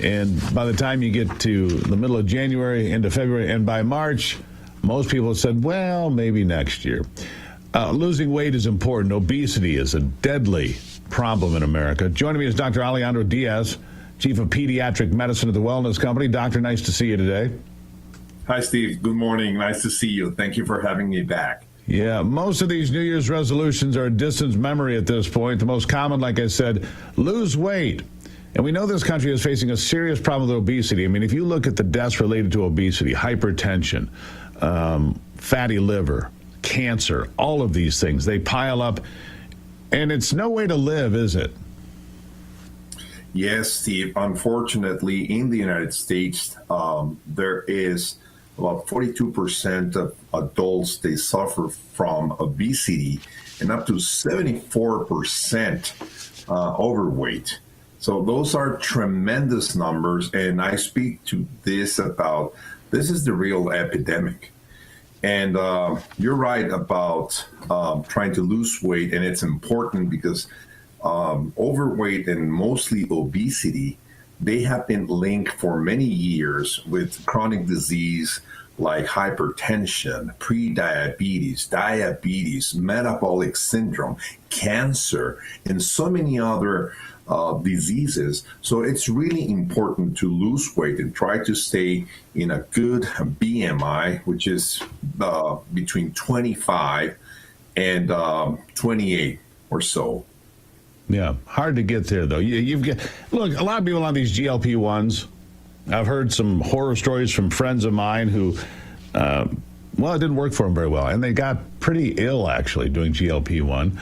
H: And by the time you get to the middle of January, into February, and by March, most people have said, well, maybe next year. Losing weight is important. Obesity is a deadly problem in America. Joining me is Dr. Alejandro Diaz, Chief of Pediatric Medicine at the Wellness Company. Doctor, nice to see you today.
I: Hi, Steve. Good morning. Nice to see you. Thank you for having me back.
H: Yeah, most of these New Year's resolutions are a distant memory at this point. The most common, like I said, lose weight. And we know this country is facing a serious problem with obesity. I mean, if you look at the deaths related to obesity, hypertension, fatty liver, cancer, all of these things, they pile up. And it's no way to live, is it?
I: Yes, Steve. Unfortunately, in the United States, there is about 42% of adults, they suffer from obesity, and up to 74% overweight. So those are tremendous numbers, and I speak to this about, this is the real epidemic. And you're right about trying to lose weight, and it's important because overweight and mostly obesity, they have been linked for many years with chronic disease like hypertension, prediabetes, diabetes, metabolic syndrome, cancer, and so many other diseases. So it's really important to lose weight and try to stay in a good BMI, which is between 25 and 28 or so.
H: Yeah, hard to get there, though. Look, a lot of people on these GLP-1s, I've heard some horror stories from friends of mine who, it didn't work for them very well, and they got pretty ill, actually, doing GLP-1.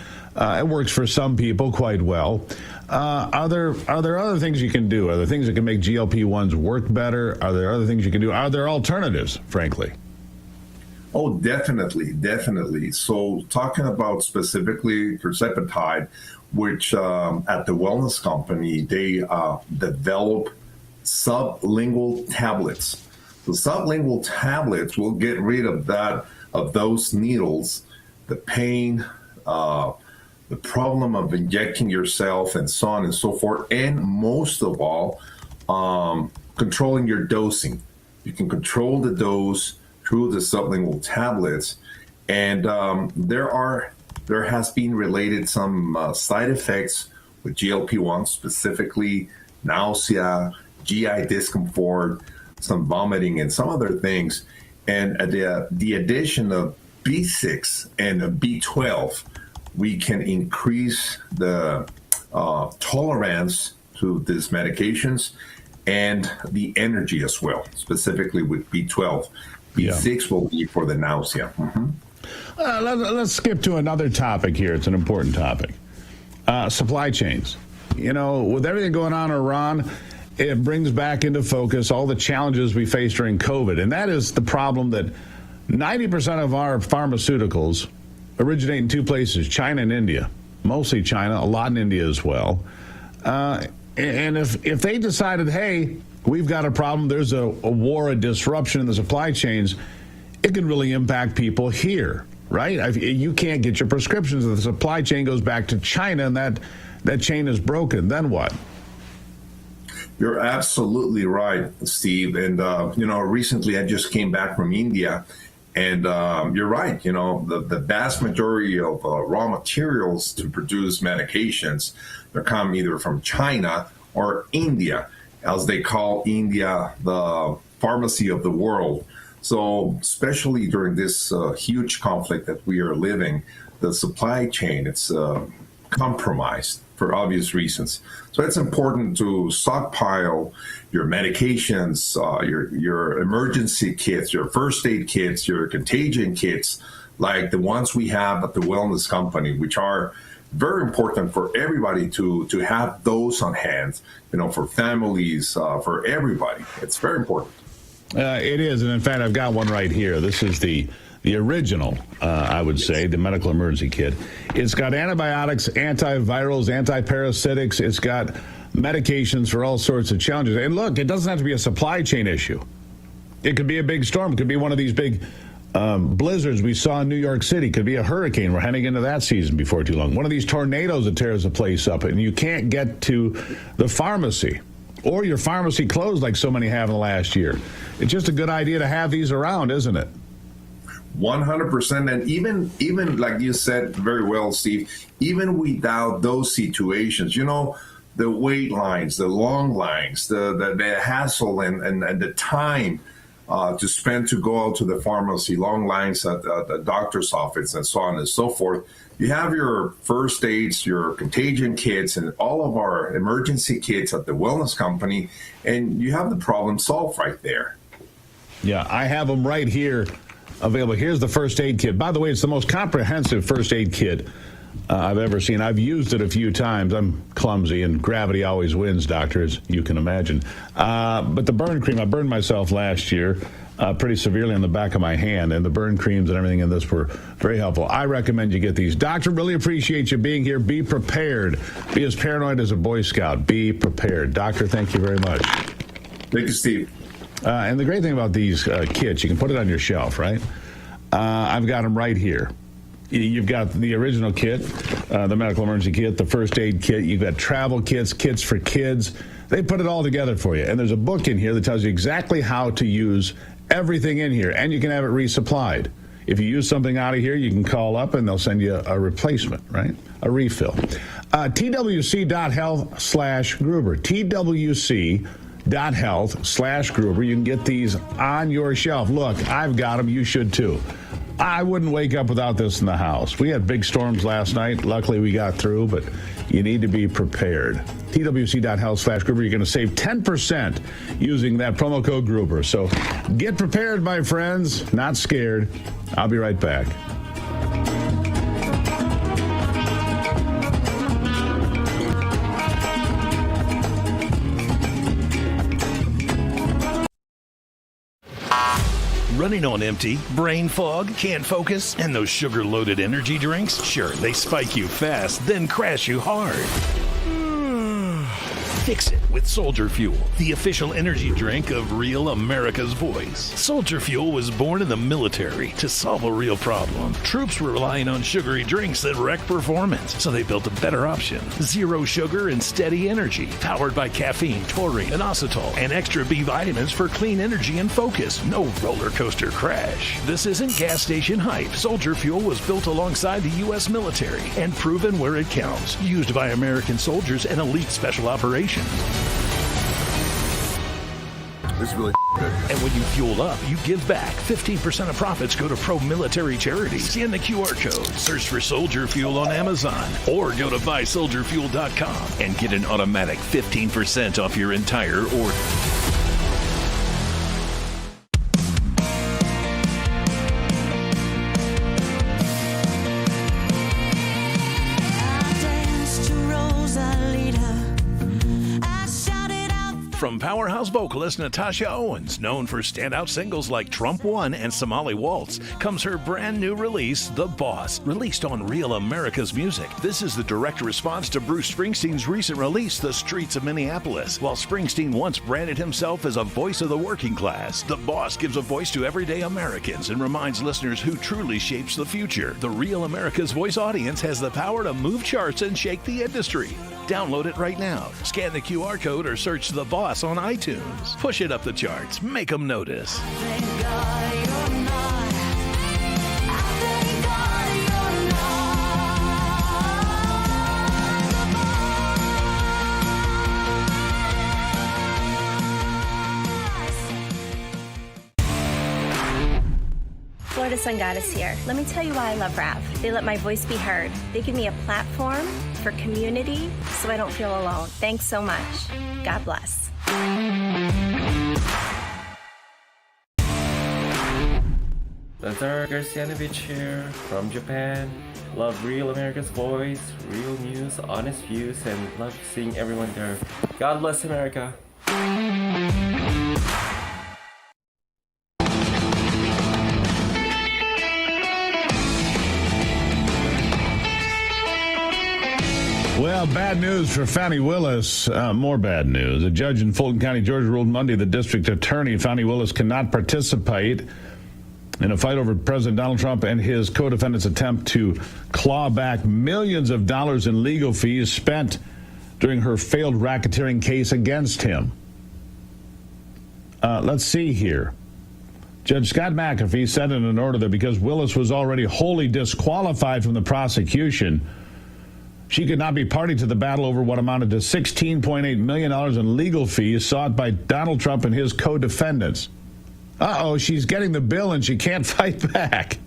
H: It works for some people quite well. Are there other things you can do? Are there things that can make GLP-1s work better? Are there other things you can do? Are there alternatives, frankly?
I: Oh, definitely. So talking about specifically tirzepatide, which at the Wellness Company, they develop sublingual tablets. The sublingual tablets will get rid of those needles, the pain, the problem of injecting yourself, and so on and so forth, and most of all, controlling your dosing. You can control the dose through the sublingual tablets, and there has been related some side effects with GLP-1, specifically nausea, GI discomfort, some vomiting, and some other things. And the addition of B6 and B12, we can increase the tolerance to these medications and the energy as well, specifically with B12. B6 will be for the nausea. Mm-hmm.
H: Let's skip to another topic here. It's an important topic. supply chains. You know, with everything going on in Iran, it brings back into focus all the challenges we faced during COVID. And that is the problem that 90% of our pharmaceuticals originate in two places, China and India. Mostly China, a lot in India as well. And if they decided, hey, we've got a problem, there's a war, a disruption in the supply chains, it can really impact people here, right? You can't get your prescriptions. The supply chain goes back to China, and that chain is broken. Then what?
I: You're absolutely right, Steve. And, recently I just came back from India. And you're right, the vast majority of raw materials to produce medications, they come either from China or India, as they call India the pharmacy of the world. So especially during this huge conflict that we are living, the supply chain, it's compromised for obvious reasons. So it's important to stockpile your medications, your emergency kits, your first aid kits, your contagion kits, like the ones we have at the Wellness Company, which are very important for everybody to have those on hand, for families, for everybody. It's very important.
H: It is, and in fact, I've got one right here. This is the original, I would say, the medical emergency kit. It's got antibiotics, antivirals, antiparasitics. It's got medications for all sorts of challenges. And look, it doesn't have to be a supply chain issue. It could be a big storm. It could be one of these big blizzards we saw in New York City. It could be a hurricane. We're heading into that season before too long. One of these tornadoes that tears the place up, and you can't get to the pharmacy. Or your pharmacy closed like so many have in the last year. It's just a good idea to have these around, isn't it?
I: 100%. And even like you said very well, Steve, even without those situations, the wait lines, the long lines, the hassle and the time to spend to go out to the pharmacy, long lines at the doctor's office and so on and so forth. You have your first aids, your contagion kits, and all of our emergency kits at the Wellness Company, and you have the problem solved right there.
H: Yeah, I have them right here available. Here's the first aid kit. By the way, it's the most comprehensive first aid kit I've ever seen. I've used it a few times. I'm clumsy, and gravity always wins, doctor, as you can imagine. But the burn cream, I burned myself last year pretty severely on the back of my hand, and the burn creams and everything in this were very helpful. I recommend you get these. Doctor, really appreciate you being here. Be prepared. Be as paranoid as a Boy Scout. Be prepared. Doctor, thank you very much.
I: Thank you, Steve.
H: And the great thing about these kits, you can put it on your shelf, right? I've got them right here. You've got the original kit, the medical emergency kit, the first aid kit. You've got travel kits, kits for kids. They put it all together for you. And there's a book in here that tells you exactly how to use everything in here. And you can have it resupplied. If you use something out of here, you can call up and they'll send you a replacement, right? A refill. TWC.health/Gruber. TWC.health/Gruber. You can get these on your shelf. Look, I've got them. You should too. I wouldn't wake up without this in the house. We had big storms last night. Luckily, we got through, but you need to be prepared. TWC.health/Gruber. You're going to save 10% using that promo code Gruber. So get prepared, my friends. Not scared. I'll be right back.
G: Running on empty, brain fog, can't focus, and those sugar-loaded energy drinks? Sure, they spike you fast, then crash you hard. Fix it with Soldier Fuel, the official energy drink of real America's voice. Soldier Fuel was born in the military to solve a real problem. Troops were relying on sugary drinks that wreck performance, so they built a better option. Zero sugar and steady energy, powered by caffeine, taurine, inositol, and extra B vitamins for clean energy and focus. No roller coaster crash. This isn't gas station hype. Soldier Fuel was built alongside the U.S. military and proven where it counts. Used by American soldiers and elite special operations.
B: It's really good.
G: And when you fuel up, you give back. 15% of profits go to pro-military charities. Scan the QR code, search for Soldier Fuel on Amazon, or go to buysoldierfuel.com and get an automatic 15% off your entire order.
K: I dance to
G: powerhouse vocalist Natasha Owens, known for standout singles like Trump One and Somali Waltz, comes her brand new release, The Boss, released on Real America's Music. This is the direct response to Bruce Springsteen's recent release, The Streets of Minneapolis. While Springsteen once branded himself as a voice of the working class, The Boss gives a voice to everyday Americans and reminds listeners who truly shapes the future. The Real America's Voice audience has the power to move charts and shake the industry. Download it right now. Scan the QR code or search The Boss on iTunes. Push it up the charts. Make them notice.
D: Florida Sun Goddess here. Let me tell you why I love RAV. They let my voice be heard. They give me a platform for community so I don't feel alone. Thanks so much. God bless.
V: Lazar Garcianovich here from Japan. Love Real America's Voice, real news, honest views, and love seeing everyone there. God bless America.
H: Well, bad news for Fani Willis. More bad news. A judge in Fulton County, Georgia, ruled Monday the district attorney, Fani Willis, cannot participate in a fight over President Donald Trump and his co-defendants' attempt to claw back millions of dollars in legal fees spent during her failed racketeering case against him. Let's see here. Judge Scott McAfee said in an order that because Willis was already wholly disqualified from the prosecution, she could not be party to the battle over what amounted to $16.8 million in legal fees sought by Donald Trump and his co-defendants. She's getting the bill and she can't fight back.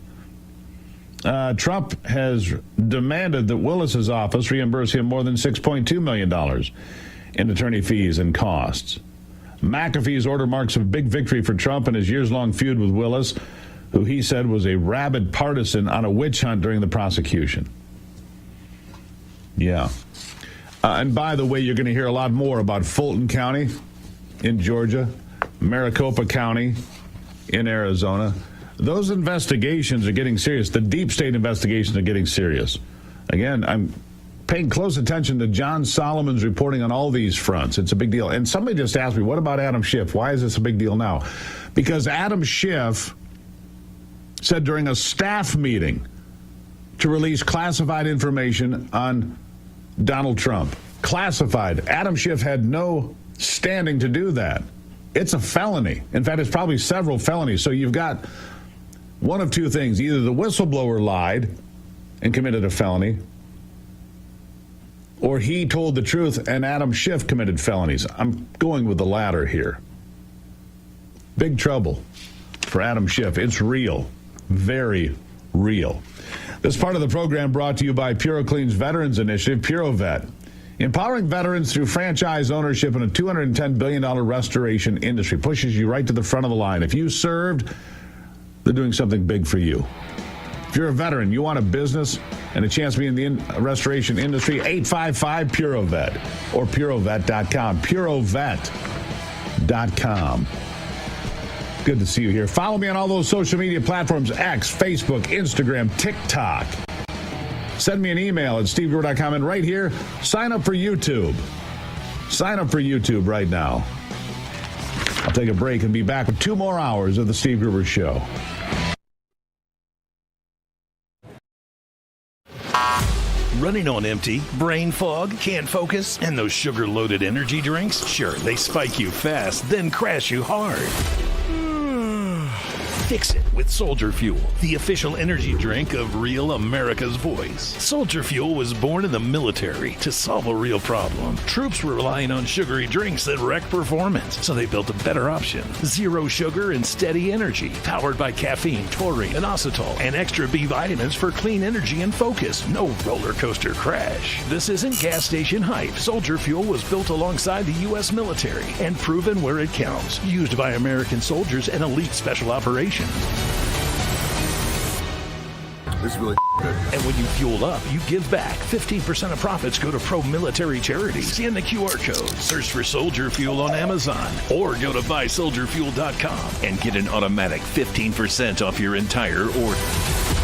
H: Trump has demanded that Willis's office reimburse him more than $6.2 million in attorney fees and costs. McAfee's order marks a big victory for Trump in his years-long feud with Willis, who he said was a rabid partisan on a witch hunt during the prosecution. Yeah. And by the way, you're going to hear a lot more about Fulton County in Georgia, Maricopa County in Arizona. Those investigations are getting serious. The deep state investigations are getting serious. Again, I'm paying close attention to John Solomon's reporting on all these fronts. It's a big deal. And somebody just asked me, what about Adam Schiff? Why is this a big deal now? Because Adam Schiff said during a staff meeting to release classified information on Donald Trump. Classified. Adam Schiff had no standing to do that. It's a felony. In fact, it's probably several felonies. So you've got one of two things. Either the whistleblower lied and committed a felony, or he told the truth and Adam Schiff committed felonies. I'm going with the latter here. Big trouble for Adam Schiff. It's real. Very real. This part of the program brought to you by PuroClean's Veterans Initiative, PuroVet, empowering veterans through franchise ownership in a $210 billion restoration industry. Pushes you right to the front of the line. If you served, they're doing something big for you. If you're a veteran, you want a business and a chance to be in the restoration industry, 855-PuroVet or PuroVet.com. PuroVet.com. Good to see you here. Follow me on all those social media platforms, X, Facebook, Instagram, TikTok. Send me an email at stevegruber.com. And right here, sign up for YouTube. Sign up for YouTube right now. I'll take a break and be back with 2 more hours of the Steve Gruber Show.
G: Running on empty, brain fog, can't focus, and those sugar-loaded energy drinks? Sure, they spike you fast, then crash you hard. Fix it with Soldier Fuel, the official energy drink of Real America's Voice. Soldier Fuel was born in the military to solve a real problem. Troops were relying on sugary drinks that wreck performance, so they built a better option. Zero sugar and steady energy, powered by caffeine, taurine, inositol, and extra B vitamins for clean energy and focus. No roller coaster crash. This isn't gas station hype. Soldier Fuel was built alongside the U.S. military and proven where it counts. Used by American soldiers and elite special operations.
B: This is really good.
G: And when you fuel up, you give back. 15% of profits go to pro-military charities. Scan the QR code, search for Soldier Fuel on Amazon, or go to buysoldierfuel.com and get an automatic 15% off your entire order.